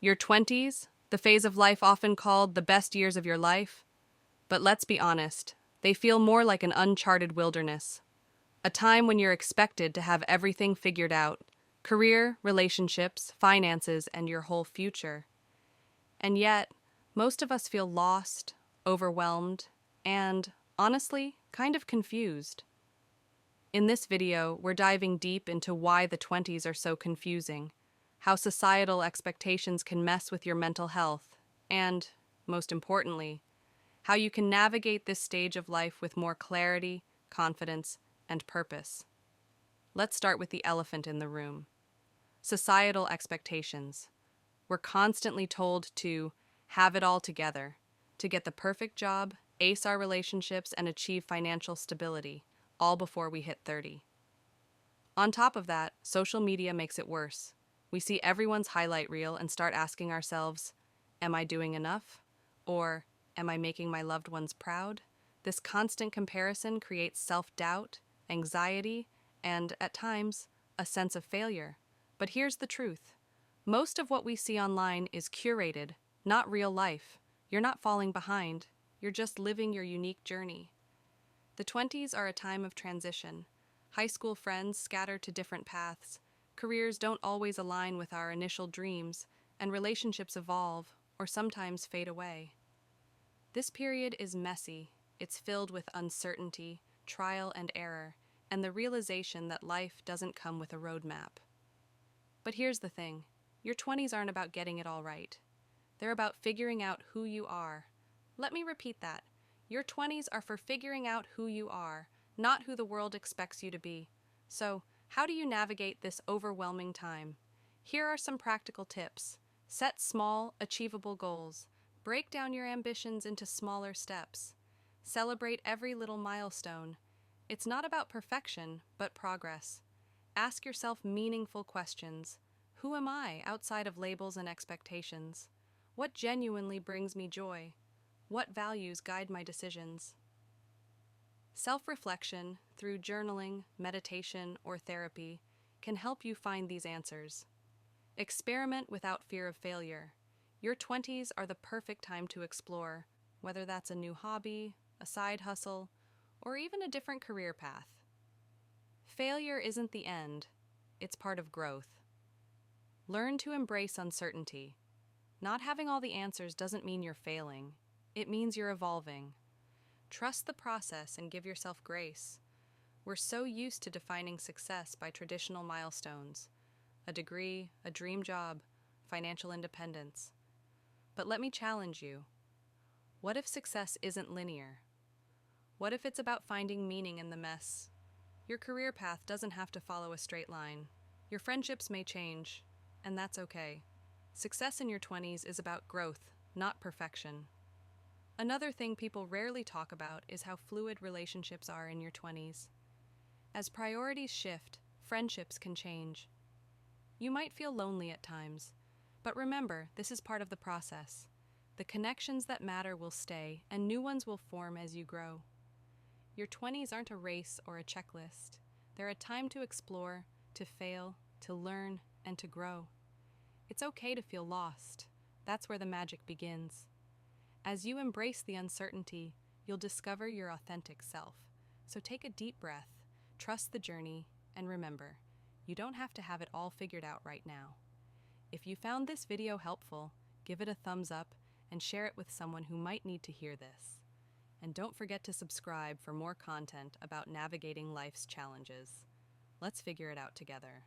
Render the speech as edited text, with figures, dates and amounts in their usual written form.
Your 20s, the phase of life often called the best years of your life. But let's be honest, they feel more like an uncharted wilderness. A time when you're expected to have everything figured out: career, relationships, finances, and your whole future. And yet, most of us feel lost, overwhelmed, and, honestly, kind of confused. In this video, we're diving deep into why the 20s are so confusing, how societal expectations can mess with your mental health, and, most importantly, how you can navigate this stage of life with more clarity, confidence, and purpose. Let's start with the elephant in the room: societal expectations. We're constantly told to have it all together, to get the perfect job, ace our relationships, and achieve financial stability, all before we hit 30. On top of that, social media makes it worse. We see everyone's highlight reel and start asking ourselves, am I doing enough? Or, am I making my loved ones proud? This constant comparison creates self-doubt, anxiety, and, at times, a sense of failure. But here's the truth. Most of what we see online is curated, not real life. You're not falling behind. You're just living your unique journey. The 20s are a time of transition. High school friends scatter to different paths. Careers don't always align with our initial dreams, and relationships evolve, or sometimes fade away. This period is messy. It's filled with uncertainty, trial and error, and the realization that life doesn't come with a roadmap. But here's the thing. Your 20s aren't about getting it all right. They're about figuring out who you are. Let me repeat that. Your 20s are for figuring out who you are, not who the world expects you to be. So, how do you navigate this overwhelming time? Here are some practical tips. Set small, achievable goals. Break down your ambitions into smaller steps. Celebrate every little milestone. It's not about perfection, but progress. Ask yourself meaningful questions. Who am I outside of labels and expectations? What genuinely brings me joy? What values guide my decisions? Self-reflection, through journaling, meditation, or therapy, can help you find these answers. Experiment without fear of failure. Your 20s are the perfect time to explore, whether that's a new hobby, a side hustle, or even a different career path. Failure isn't the end, it's part of growth. Learn to embrace uncertainty. Not having all the answers doesn't mean you're failing. It means you're evolving. Trust the process and give yourself grace. We're so used to defining success by traditional milestones: a degree, a dream job, financial independence. But let me challenge you. What if success isn't linear? What if it's about finding meaning in the mess? Your career path doesn't have to follow a straight line. Your friendships may change, and that's okay. Success in your 20s is about growth, not perfection. Another thing people rarely talk about is how fluid relationships are in your 20s. As priorities shift, friendships can change. You might feel lonely at times, but remember, this is part of the process. The connections that matter will stay, and new ones will form as you grow. Your 20s aren't a race or a checklist. They're a time to explore, to fail, to learn, and to grow. It's okay to feel lost. That's where the magic begins. As you embrace the uncertainty, you'll discover your authentic self. So take a deep breath, trust the journey, and remember, you don't have to have it all figured out right now. If you found this video helpful, give it a thumbs up and share it with someone who might need to hear this. And don't forget to subscribe for more content about navigating life's challenges. Let's figure it out together.